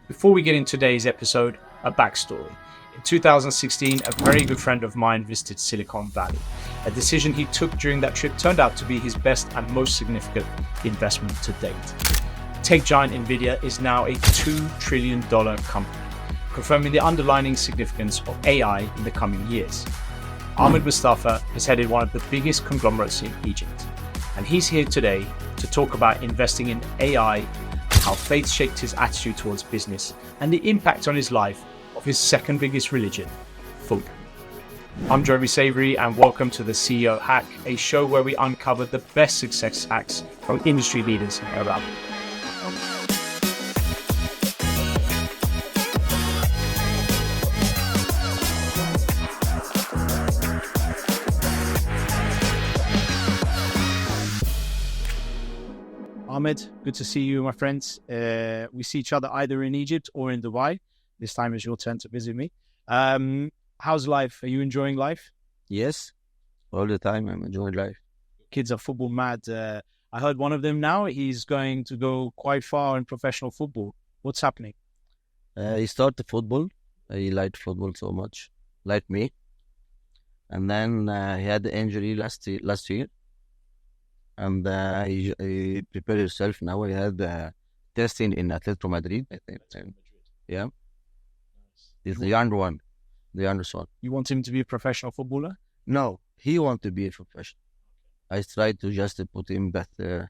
Before we get into today's episode, a backstory. In 2016, a very good friend of mine visited Silicon Valley. A decision he took during that trip turned out to be his best and most significant investment to date. Tech giant Nvidia is now a $2 trillion company, confirming the underlying significance of AI in the coming years. Ahmed Mustafa has headed one of the biggest conglomerates in Egypt, and he's here today to talk about investing in AI, how faith shaped his attitude towards business, and the impact on his life of his second biggest religion, football. I'm Jeremy Savory, and welcome to the CEO Hack, a show where we uncover the best success hacks from industry leaders around. Ahmed, good to see you, my friends. We see each other either in Egypt or in Dubai. This time is your turn to visit me. How's life? Are you enjoying life? Yes, all the time I'm enjoying life. Kids are football mad. I heard one of them now, he's going to go quite far in professional football. What's happening? He started football. He liked football so much, like me. And then he had the injury last year. And he prepared himself. Now he had testing in Atletico Madrid, I think. Yeah, he's the younger one, the youngest one. You want him to be a professional footballer? No, he wants to be a professional. I try to just put him that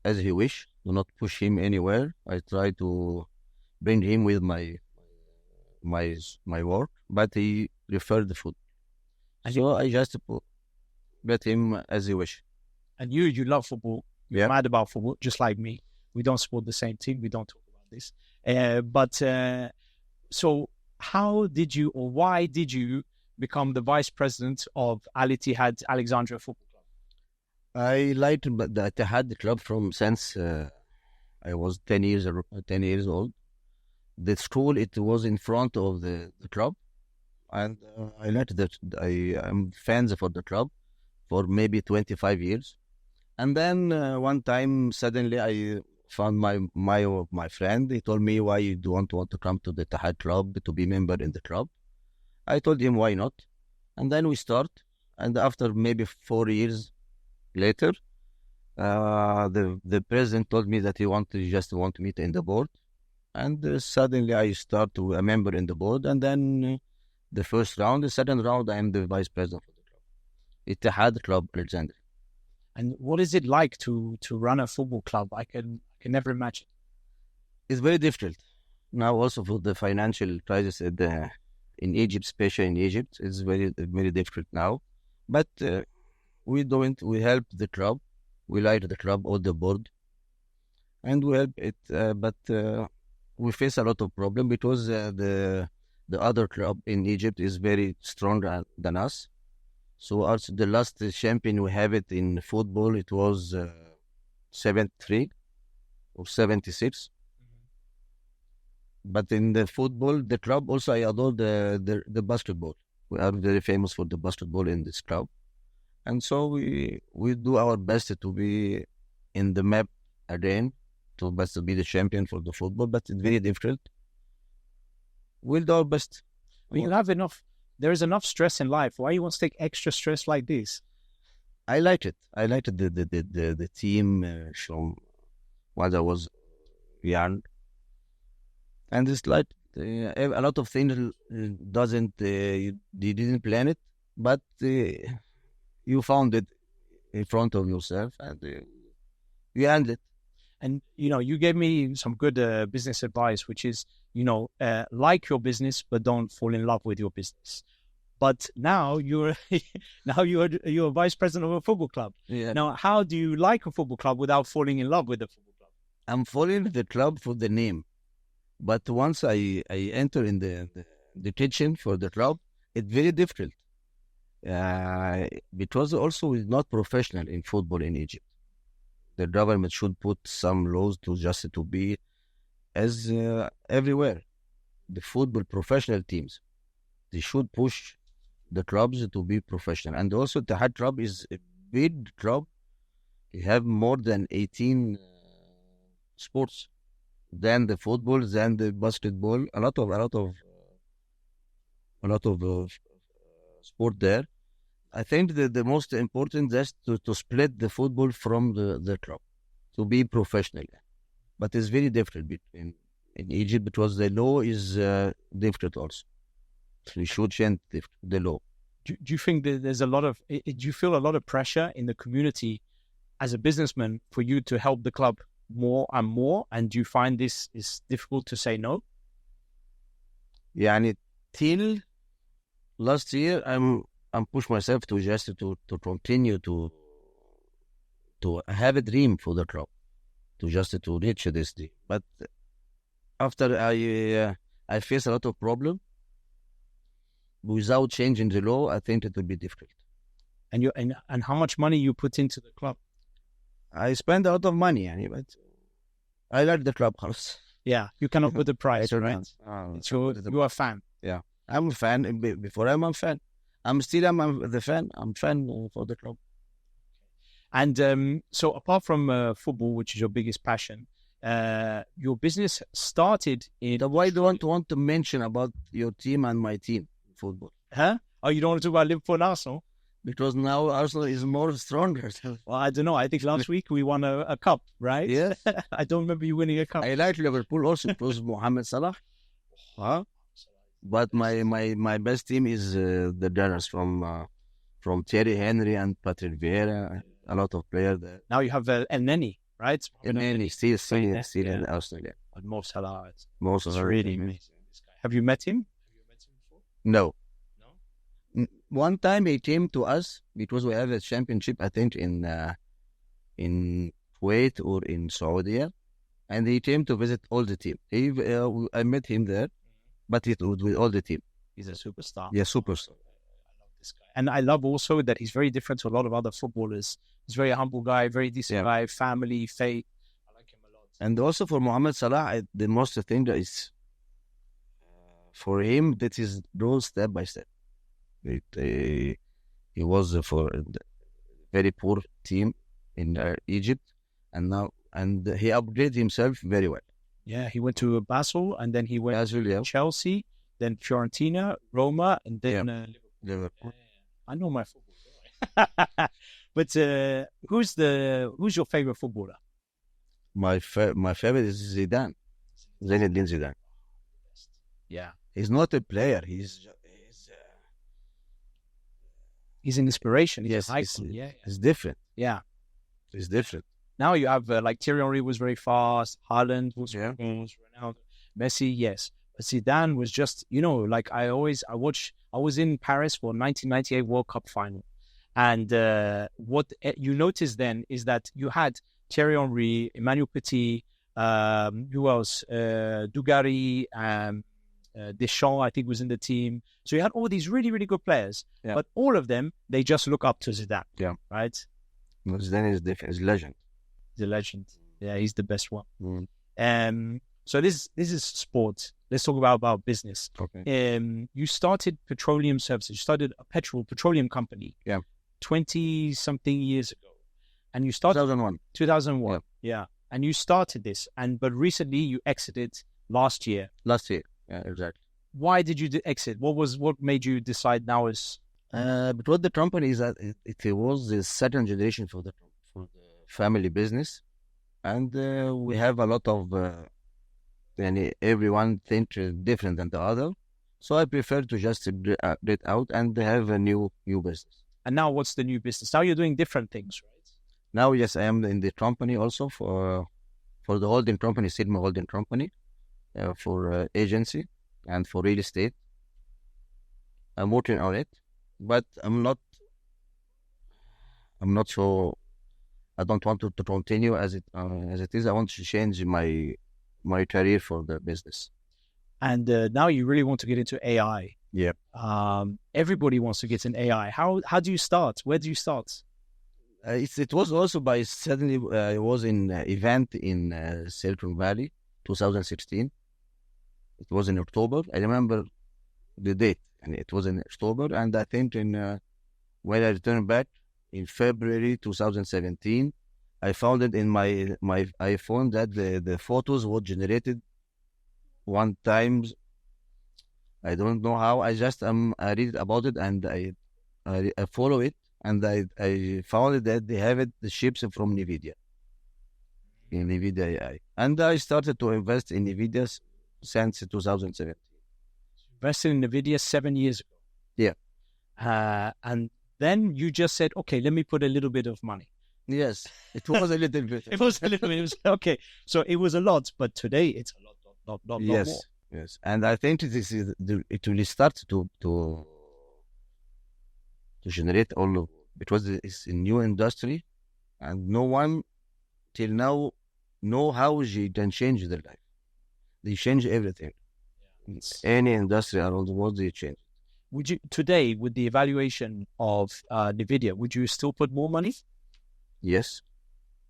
as he wish, do not push him anywhere. I try to bring him with my work, but he preferred the food. So I just bet him as he wish. And you love football. You're mad about football, just like me. We don't support the same team. We don't talk about this. So how did you, or why did you become the vice president of Ittihad Alexandria Football Club? I liked the Ittihad club from since I was 10 years old. The school, it was in front of the club. And I liked that. I am fans for the club for maybe 25 years. And then one time, suddenly, I found my friend. He told me, why you don't want to come to the Ittihad club to be member in the club? I told him, why not? And then we start. And after maybe 4 years later, the president told me that he want me in the board. And suddenly I start to a member in the board. And then the second round, I am the vice president for the club. Ittihad Club Alexandria. And what is it like to run a football club? I can never imagine. It's very difficult. Now also for the financial crisis in Egypt, especially in Egypt, it's very, very difficult now. But we help the club. We like the club or the board. And we help it. But we face a lot of problem because the other club in Egypt is very stronger than us. So also the last champion we have it in football, it was 73 or 76. But in the football, the club also, I adore the basketball. We are very famous for the basketball in this club. And so we do our best to be in the map again, to be the champion for the football, but it's very difficult. We'll do our best. Well, you have enough. There is enough stress in life. Why you want to take extra stress like this? I like it. I liked the team from when I was young, and it's like a lot of things you didn't plan it, but you found it in front of yourself and you handled it. And you gave me some good business advice, which is like your business, but don't fall in love with your business. But now you're vice president of a football club. Yeah. Now, how do you like a football club without falling in love with the football club? I'm following the club for the name, but once I enter in the kitchen for the club, it's very difficult because also it's not professional in football in Egypt. The government should put some laws to be as everywhere. The football professional teams, they should push the clubs to be professional. And also the Ittihad club is a big club. You have more than 18 sports. than the football, than the basketball. A lot of sport there. I think that the most important is to split the football from the club, to be professional. But it's very different between in Egypt because the law is different also. So we should change the law. Do you think that there's a lot of, do you feel a lot of pressure in the community as a businessman for you to help the club more and more? And do you find this is difficult to say no? يعني till last year, I'm push myself to just to continue to have a dream for the club, to just to reach this dream. But after I face a lot of problem without changing the law, I think it will be difficult. And you and how much money you put into the club? I spend a lot of money, يعني, but I like the club house. Yeah, you cannot put the price, right? You are a fan. Yeah, I'm a fan. Before I'm a fan. I'm the fan. I'm fan for the club. And so apart from football, which is your biggest passion, your business started in... Why do you want to mention about your team and my team, football? Huh? Oh, you don't want to talk about Liverpool and Arsenal? Because now Arsenal is more stronger. Well, I don't know. I think last week we won a cup, right? Yeah. I don't remember you winning a cup. I like Liverpool also because Mohamed Salah. Huh? But my best team is the Gunners from Thierry Henry and Patrick Vieira. A lot of players there. Now you have El Neni, right? El Neni still in Arsenal. Yeah. And Mo Salah. Most it's really amazing. This guy. Have you met him? Before? No. One time he came to us because we have a championship, I think, in Kuwait or in Saudi, and he came to visit all the team. I met him there, but it was with all the team. He's a superstar. Yeah, superstar. I love this guy, and I love also that he's very different to a lot of other footballers. He's a very humble guy, very decent guy, family, faith. I like him a lot. And also for Mohamed Salah, the most thing that is for him that is grow step by step. He was for a very poor team in Egypt, and he upgraded himself very well. Yeah, he went to Basel, and then he went to Chelsea, then Fiorentina, Roma, and then Liverpool. I know my football, but who's your favorite footballer? My favorite is Zidane, Zinedine Zidane. Yeah, he's not a player. He's an inspiration. He's different. Yeah, he's different. Now you have like Thierry Henry was very fast. Haaland was Ronaldo, Messi, yes. But Zidane was just, like I was in Paris for 1998 World Cup final. And what you noticed then is that you had Thierry Henry, Emmanuel Petit, who else? Dugarry, Deschamps, I think, was in the team. So you had all these really, really good players. Yeah. But all of them, they just look up to Zidane. Yeah. Right? Zidane is different. He's a legend. He's a legend. Yeah, he's the best one. So this is sport. Let's talk about business. Okay. You started petroleum services. You started a petroleum company. Yeah. 20-something years ago. And you started... 2001. 2001. Yeah. And you started this. But recently you exited last year. Yeah, exactly. Why did you exit? What made you decide now is... Because the company is that it was the second generation for the family business, and we have a lot of everyone thinks different than the other, so I prefer to just get out and have a new business. And now what's the new business? Now you're doing different things, right? Now, yes, I am in the company also for the holding company, Sigma Holding Company, for agency and for real estate. I'm working on it, but I'm not so. I don't want to continue as it is. I want to change my career for the business. And now you really want to get into AI. Yeah. Everybody wants to get in AI. How do you start? Where do you start? It was also by suddenly I was in an event in Silicon Valley, 2016. It was in October. I remember the date, and it was in October. And I think when I returned back in February 2017, I found it in my iPhone that the photos were generated one time. I don't know how. I read about it and I follow it, and I found it that they have it the chips from Nvidia in Nvidia AI, and I started to invest in Nvidia since 2017. Invested in Nvidia 7 years ago. Yeah. And then you just said, okay, let me put a little bit of money. Yes, it was a little bit. It was a little bit. It was okay. So it was a lot, but today it's a lot more. Yes, yes, and I think it will start to generate all of, because it's a new industry, and no one till now know how they can change their life. They change everything. Any industry around the world, they change. Would you today, with the evaluation of Nvidia, would you still put more money? Yes.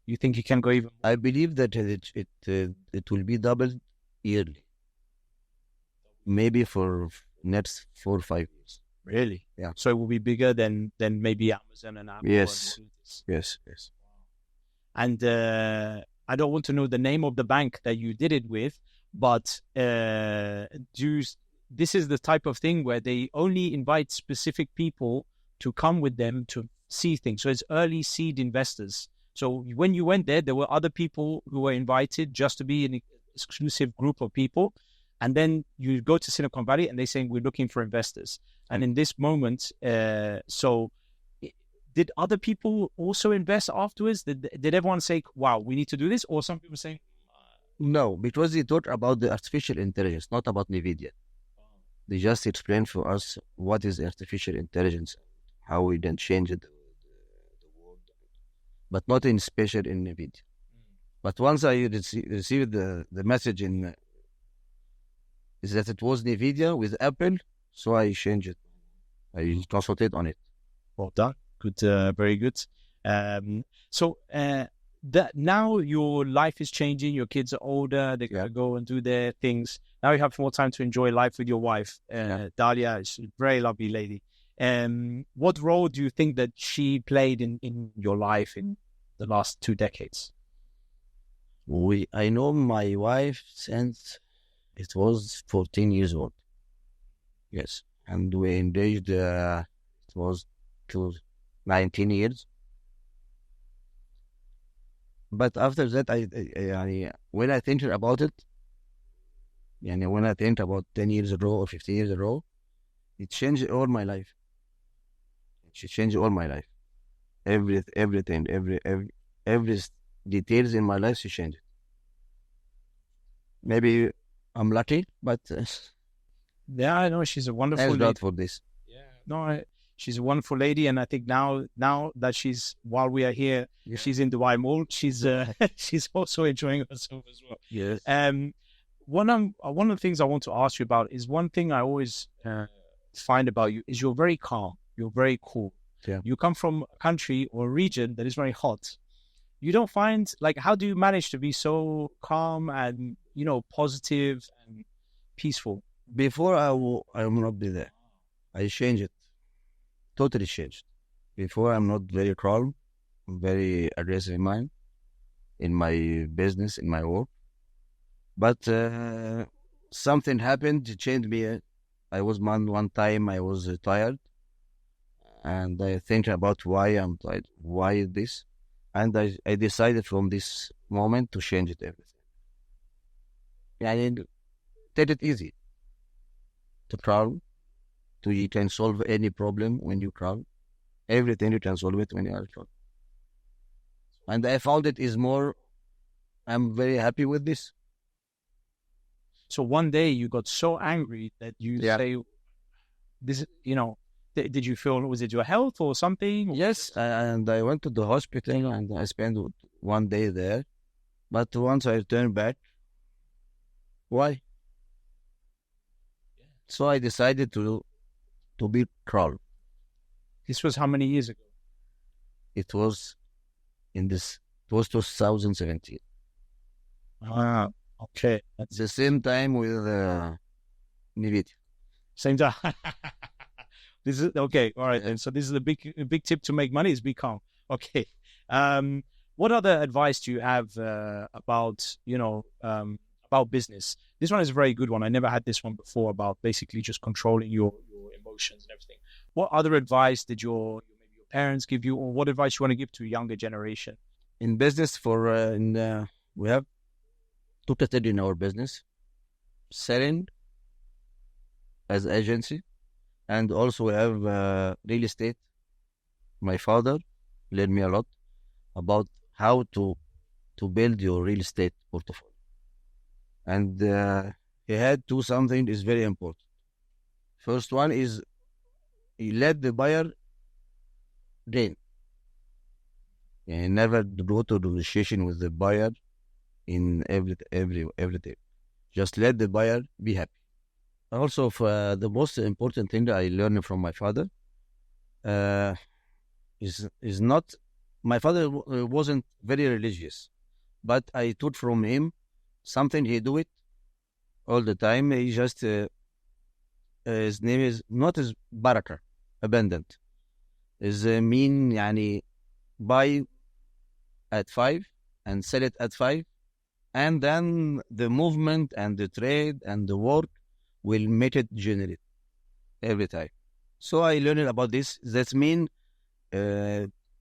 You think you can go even more? I believe that it will be doubled yearly, maybe for next 4 or 5 years. Really? Yeah. So it will be bigger than maybe Amazon and Apple. Yes. And Yes. Yes. And I don't want to know the name of the bank that you did it with, but this is the type of thing where they only invite specific people to come with them to see things. So it's early seed investors. So when you went there were other people who were invited just to be an exclusive group of people. And then you go to Silicon Valley and they're saying, we're looking for investors. And in this moment, did other people also invest afterwards? Did everyone say, wow, we need to do this? Or some people saying, no, because they talk about the artificial intelligence, not about Nvidia. They just explain for us what is artificial intelligence, how we can change the world, but not in special in Nvidia. But once I received the message is that it was Nvidia with Apple, so I changed it. I consulted on it. Well done. Good, very good. So that now your life is changing. Your kids are older. They gotta go and do their things. Now you have more time to enjoy life with your wife, Dalia. She's a very lovely lady. What role do you think that she played in your life in the last 2 decades? I know my wife since it was 14 years old. Yes, and we engaged. It was to 19 years. But after that, when I think about it, when I think about 10 years ago or 15 years ago, it changed all my life. She changed all my life. Everything, every details in my life, she changed. That I'm lucky, but yeah, I know she's a wonderful lady. Thanks God for this. Yeah, no, she's a wonderful lady, and I think now that while we are here, she's in Dubai Mall. She's she's also enjoying herself as well. Yes. One of the things I want to ask you about is one thing I always find about you is you're very calm. You're very cool. Yeah. You come from a country or a region that is very hot. You don't find, how do you manage to be so calm and, positive and peaceful? Before I will not be there. I changed it. Totally changed. Before I'm not very calm, very aggressive in my business, in my work. But something happened to change me. I was one time I was tired, and I think about why I'm tired. Why is this? And I decided from this moment to change it everything. And take it easy. To travel, you can solve any problem when you travel. Everything you can solve it when you are traveling. And I found it is more. I'm very happy with this. So one day you got so angry that you say, "This, did you feel? Was it your health or something?" Yes, and I went to the hospital and I spent 1 day there. But once I returned back, why? So I decided to be calm. This was how many years ago? It was 2017. Ah, okay. At the same time with Nvidia. Same time. This is okay. All right. And so this is a big tip to make money is be calm. Okay. What other advice do you have about, about business? This one is a very good one. I never had this one before, about basically just controlling your emotions and everything. What other advice did maybe your parents give you, or what advice you want to give to a younger generation? In business, we have two categories in our business: selling as agency, and also we have real estate. My father led me a lot about how to build your real estate portfolio, and he had to something is very important. First one is he let the buyer gain. He never go to negotiation with the buyer in everything. Just let the buyer be happy. Also, the most important thing that I learned from my father is not. My father wasn't very religious, but I took from him something. He do it all the time. He just his name is not as baraka, abundant. Is mean yani buy at 5 and sell it at 5, and then the movement and the trade and the work will make it generate every time. So I learned about this. That mean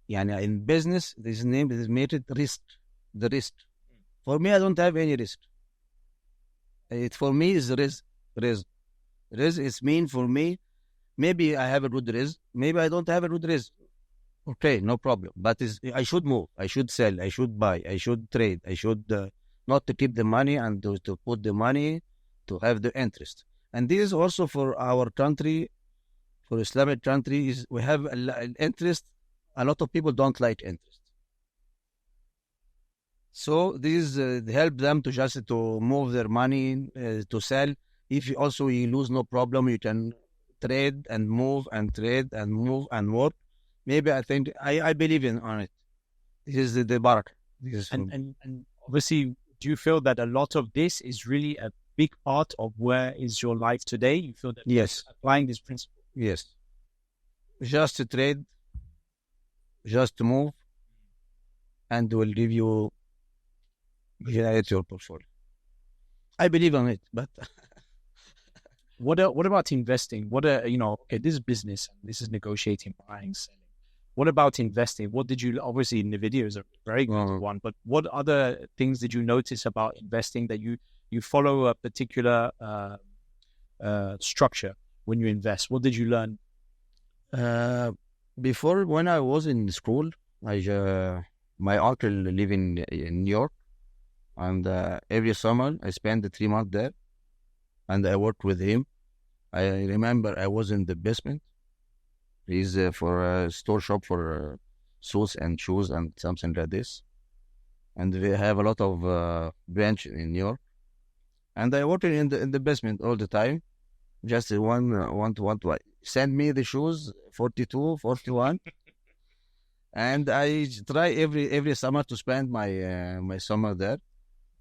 in business, this name is made it risk. The risk. For me, I don't have any risk. It for me is risk. Risk. Risk is mean for me. Maybe I have a good risk. Maybe I don't have a good risk. Okay, no problem. But I should move. I should sell. I should buy. I should trade. I should not to keep the money and to put the money to have the interest. And this is also for our country, for Islamic countries. We have an interest. A lot of people don't like interest. So this help them to just to move their money to sell. If you also you lose, no problem. You can trade and move and trade and move and work. Maybe I think I believe on it. This is the barak. And obviously, do you feel that a lot of this is really a big part of where is your life today? You feel that yes, applying this principle. Yes, just to trade, just to move, and will give you generate your portfolio. I believe on it, but what about investing? Okay, this is business, this is negotiating, buying, selling. What about investing? What did you, obviously Nvidia is a very good one, but what other things did you notice about investing that you follow a particular structure when you invest? What did you learn? Before, when I was in school, my uncle live in New York, and every summer I spend 3 months there, and I worked with him. I remember I was in the basement. He's for a store shop for suits and shoes and something like this. And we have a lot of branch in New York. And I worked in the basement all the time. Just one send me the shoes 42, 41. And I try every summer to spend my summer there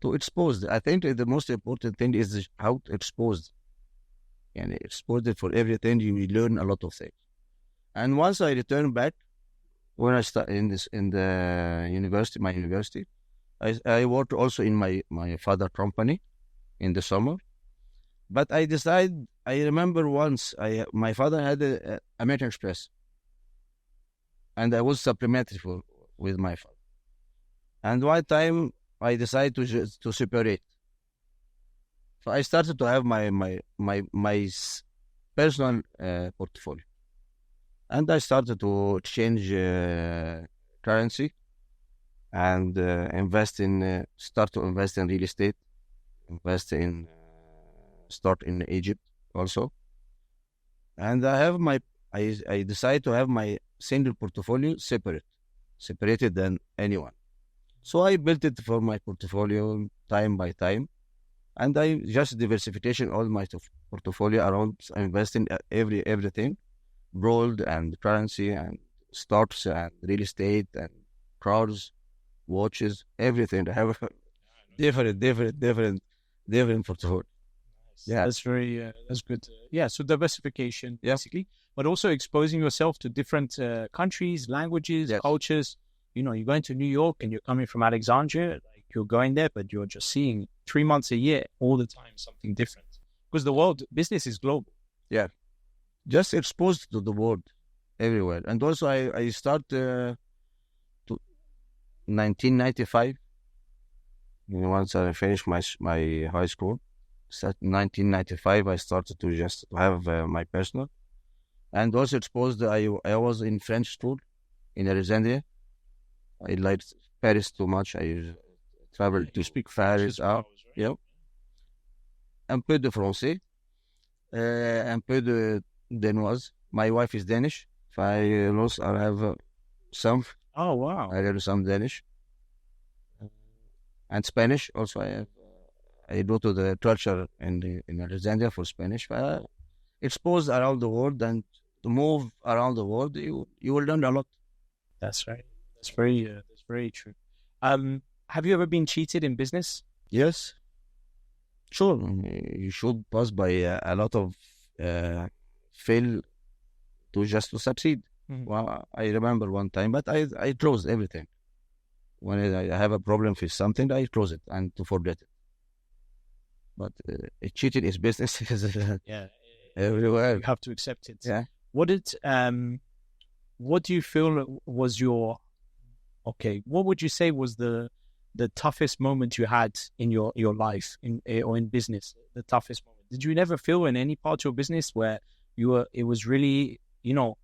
to expose. I think the most important thing is how to expose. And expose it for everything. You will learn a lot of things. And once I return back, when I start in the university, my university, I worked also in my father company in the summer. But I remember once my father had a American Express, and I was supplementary with my father. And one time I decided to separate. So I started to have my personal portfolio. And I started to exchange currency and start to invest in real estate, start in Egypt also. And I decided to have my single portfolio separated than anyone. So I built it for my portfolio time by time. And I just diversification all my portfolio around investing everything. Gold and currency and stocks and real estate and cars, watches, everything. I have different portfolio. Yeah, that's good. Yeah, so diversification basically, but also exposing yourself to different countries, languages, cultures. you're going to New York and you're coming from Alexandria, like you're going there, but you're just seeing 3 months a year, all the time, something different. Because the world business is global. Yeah, just exposed to the world everywhere. And also, I start to 1995. Once I finished my high school, start 1995, I started to just have my personal. And also exposed, I was in French school in Alexandria. I liked Paris too much. I traveled to speak Paris. Yeah. Un peu de français, un peu de danoise. My wife is Danish. I have some. Oh, wow. I learned some Danish and Spanish. Also, I go to the culture in Alexandria for Spanish. Exposed around the world and to move around the world, you will learn a lot. That's right. That's very true. Have you ever been cheated in business? Yes, sure. You should pass by a lot of fail to succeed. Mhm. Well, I remember one time, but I closed everything. When I have a problem with something, I close it and to forget it. But cheating is business Yeah. everywhere. You have to accept it. Yeah. What do you feel was your, what would you say was the toughest moment you had in your life or in business? The toughest moment. Did you never feel in any part of your business where it was really, you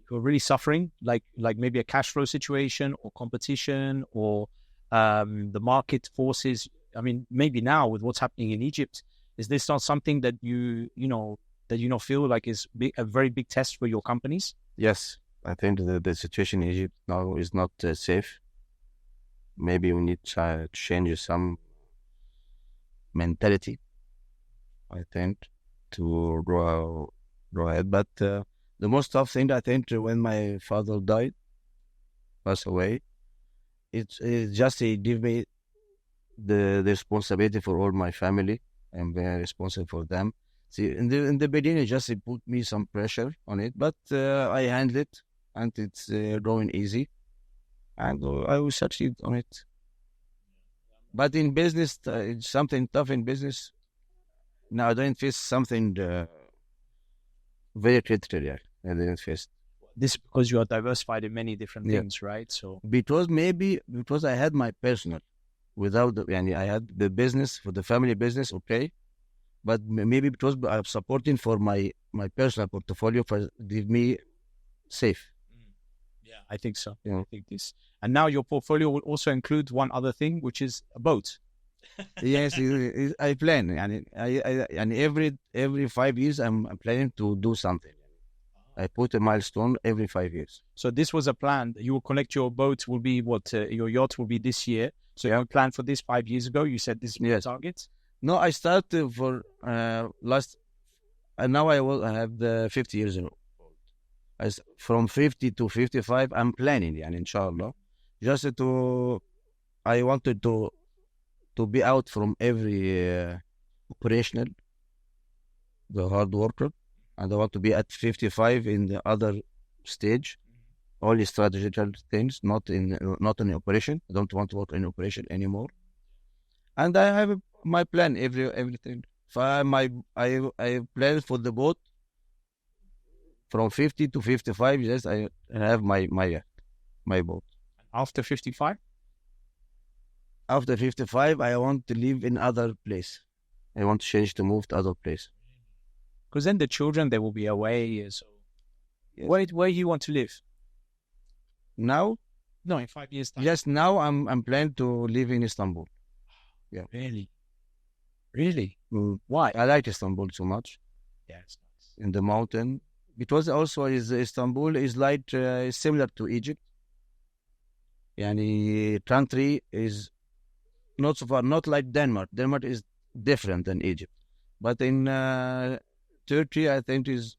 were really suffering, like maybe a cash flow situation or competition or the market forces? I mean, maybe now with what's happening in Egypt, is this not something that you feel like is a very big test for your companies? Yes, I think the situation in Egypt now is not safe. Maybe we need to change some mentality, I think, to grow ahead. But the most tough thing, I think, when my father passed away, it just gave me the responsibility for all my family. I'm very responsible for them. See, in the beginning, just it put me some pressure on it, but I handle it, and it's going easy, and I will succeed on it. But in business, it's something tough in business. Now I don't face something very critical yet. I didn't face. This because you are diversified in many different Yeah. things, right? So Because I had my personal, without I had the business for the family business, okay, but maybe because I'm supporting for my personal portfolio for give me safe. yeah, I think so. Yeah. I think this, and now your portfolio will also include one other thing, which is a boat. Yes, I plan, and every 5 years I'm planning to do something. I put a milestone every 5 years. So this was a plan. You will collect your boat. Will be what your yacht will be this year. So you planned for this 5 years ago. You said this is your Yes. target. No, I started for last, and now I have the 50 years old. From 50 to 55, I'm planning, and inshallah, just I wanted to be out from every operational, the hard worker, and I want to be at 55 in the other stage, only strategical things, not in operation. I don't want to work in operation anymore. And I have my plan, everything. I plan for the boat from 50 to 55. Yes, I have my boat. After 55, After 55, I want to live in other place. I want to change to move to other place. because then the children they will be away. So Yes. where you want to live? Now, No, in 5 years time. yes, now I'm planning to live in Istanbul. Really. Why? I like Istanbul so much. Yeah, it's nice. In the mountain, because also Istanbul is like similar to Egypt. Yani country is not so far, not like Denmark. Denmark is different than Egypt, but in Turkey, I think is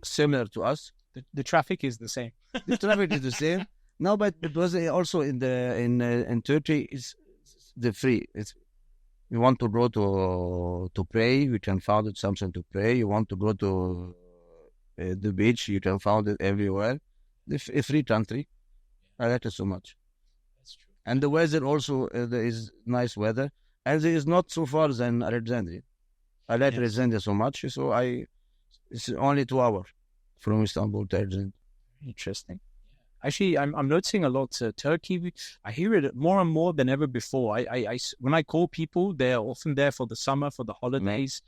similar to us. The traffic is the same. The traffic is the same. No, but it was also in Turkey is the free. It's you want to go to pray, you can find it something to pray. You want to go to the beach, you can find it everywhere. A free country, I like it so much. That's true. And the weather also, there is nice weather. And it is not so far than Alexandria. I like Yes. Alexandria so much, so it's only 2 hours from Istanbul to Alexandria. Interesting. Actually, I'm noticing a lot. Turkey, I hear it more and more than ever before. When I call people, they're often there for the summer, for the holidays.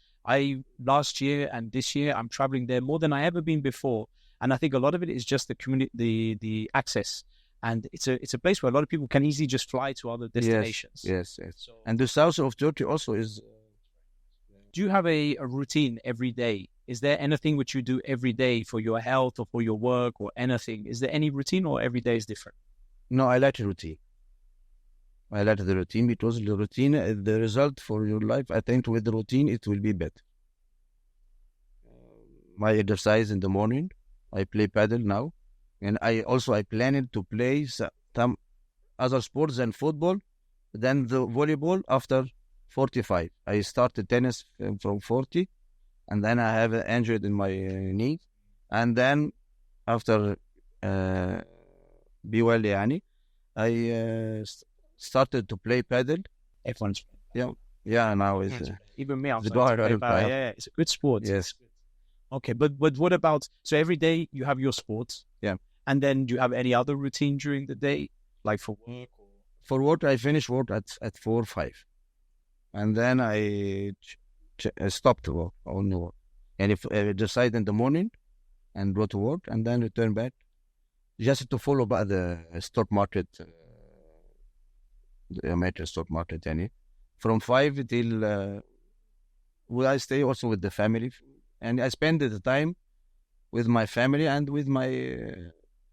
Last year and this year, I'm traveling there more than I ever been before. And I think a lot of it is just the community, the access. And it's a place where a lot of people can easily just fly to other destinations. Yes, yes. So, And the south of Turkey also is. do you have a routine every day? Is there anything which you do every day for your health or for your work or anything? Is there any routine or every day is different? No, I like the routine. I like the routine because the routine is the result for your life. I think with the routine, it will be better. My exercise in the morning, I play paddle now. And I planned to play some other sports than football, then the volleyball after 45. I started tennis from 40, and then I have injured in my knee. And then after BYL يعني, I started to play paddle. Everyone's Yeah, now it's even me. I'm the starting to guy. play paddle. Yeah, it's a good sport. Yes. Okay, but what about, so every day you have your sports? Yeah. And then do you have any other routine during the day, like for work? For work, I finish work at 4 5, and then I stop to work, only work. And if I decide in the morning and go to work and then return back, just to follow by the stock market, the American stock market, from 5 till I stay also with the family, and I spend the time with my family and with my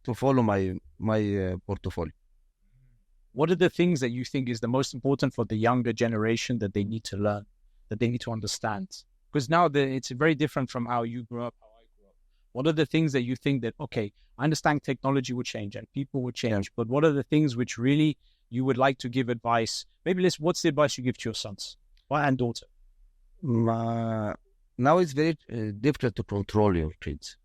to follow my portfolio. What are the things that you think is the most important for the younger generation that they need to learn, that they need to understand? Because now it's very different from how you grew up, how I grew up. What are the things that you think that, okay, I understand technology will change and people will change, but what are the things which really you would like to give advice? Maybe what's the advice you give to your sons and daughter? Now it's very difficult to control your kids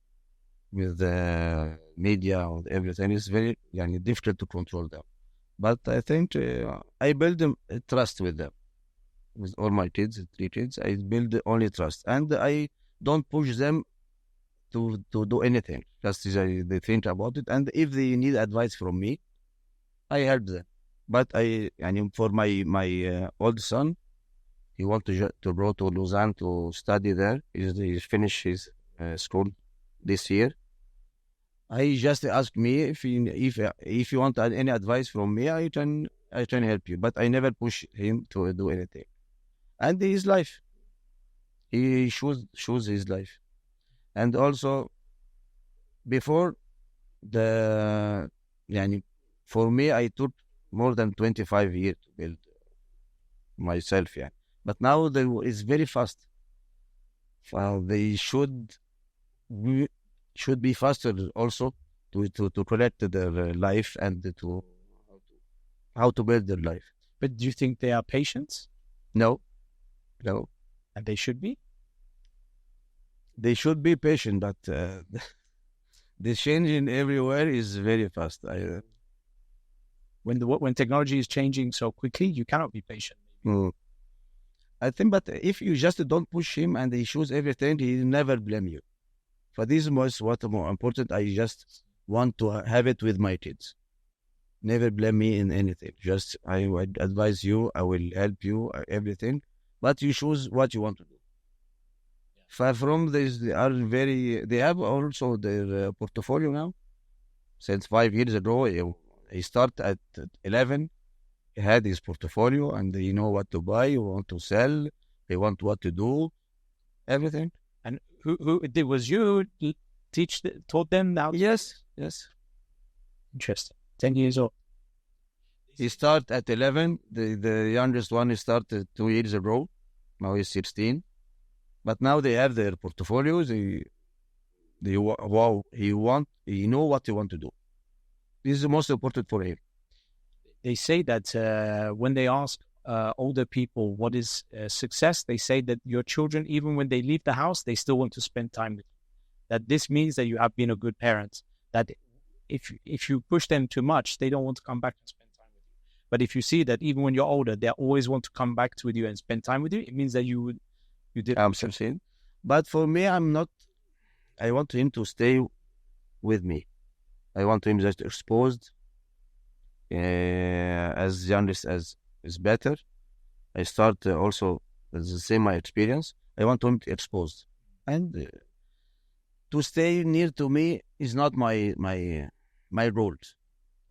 with the media and everything. It's very difficult to control them. But I think I build trust with them. With all my kids, 3 kids, I build only trust. And I don't push them to do anything. Just they think about it. And if they need advice from me, I help them. But for my old son, he wants to go to Lausanne to study there. He finished his school this year. I just ask me if you want any advice from me, I can help you. But I never push him to do anything. And his life, he choose his life. And also, before for me, I took more than 25 years to build myself. Yeah, but now it's very fast. They should be faster also to collect their life and to how to build their life. But do you think they are patient? No. And they should be? They should be patient, but the changing everywhere is very fast. When technology is changing so quickly, you cannot be patient. I think, but if you just don't push him and he choose everything, he will never blame you. For this is what more important. I just want to have it with my kids. Never blame me in anything. Just I would advise you. I will help you everything, but you choose what you want to do. Far from this, they have also their portfolio now. Since 5 years ago, he started at 11. He had his portfolio and they know what to buy, want to sell, they want what to do, everything. And who it was you who taught them now? Yes. Interesting. 10 years old. He started at 11. The youngest one started 2 years ago. Now he's 16. But now they have their portfolios. He know what he want to do. This is the most important for him. They say that when they ask older people what is success, they say that your children, even when they leave the house, they still want to spend time with you. That this means that you have been a good parent. That if you push them too much, they don't want to come back and spend time with you. But if you see that even when you're older, they always want to come back with you and spend time with you, it means that you did. I'm saying. But for me, I'm not. I want him to stay with me. I want him just exposed, as young as is better. I start also the same my experience. I want him to exposed, and to stay near to me is not my role.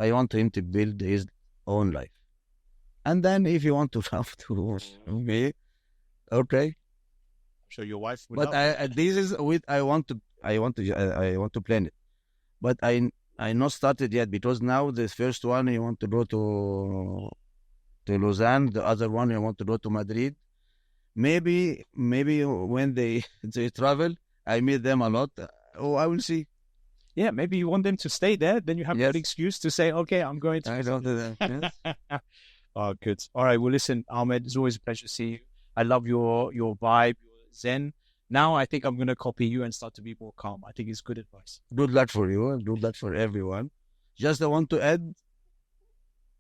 I want him to build his own life, and then if you want to come to me, okay. I'm sure your wife would. But this is with I want to plan it, but I not started yet because now the first one I want to go to Lausanne, the other one I want to go to Madrid. Maybe when they travel, I meet them a lot. Oh, I will see. Yeah, maybe you want them to stay there. Then you have Yes. an excuse to say, okay, I'm going to. I don't do that. Yes. Oh, good. All right. Well, listen, Ahmed, it's always a pleasure to see you. I love your vibe, your zen. Now I think I'm going to copy you and start to be more calm. I think it's good advice. Good luck for you. Good luck for everyone. Just I want to add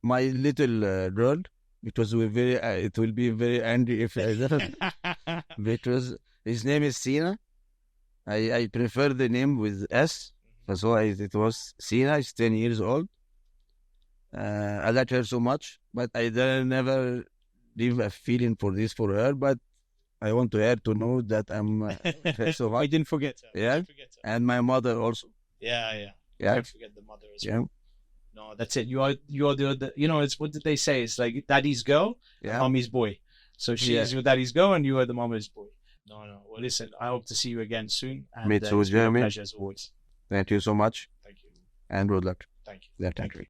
my little girl because it will be very angry if I don't. Because his name is Sina. I prefer the name with S. So it was Sina. She's 10 years old. I like her so much, but I never leave a feeling for her. But I want her to know that I'm so much. I didn't forget her. Yeah. Don't forget her. And my mother also. Yeah. Yeah. Don't forget the mother as well. Yeah. No, that's it. You are the it's what did they say? It's like daddy's girl, Yeah. mommy's boy. So she is your daddy's girl and you are the mommy's boy. No. Well, listen, I hope to see you again soon. And, Me too, it's been a Jeremy. pleasure as always. Thank you so much. Thank you. And good luck. Thank you. Yeah, thank you.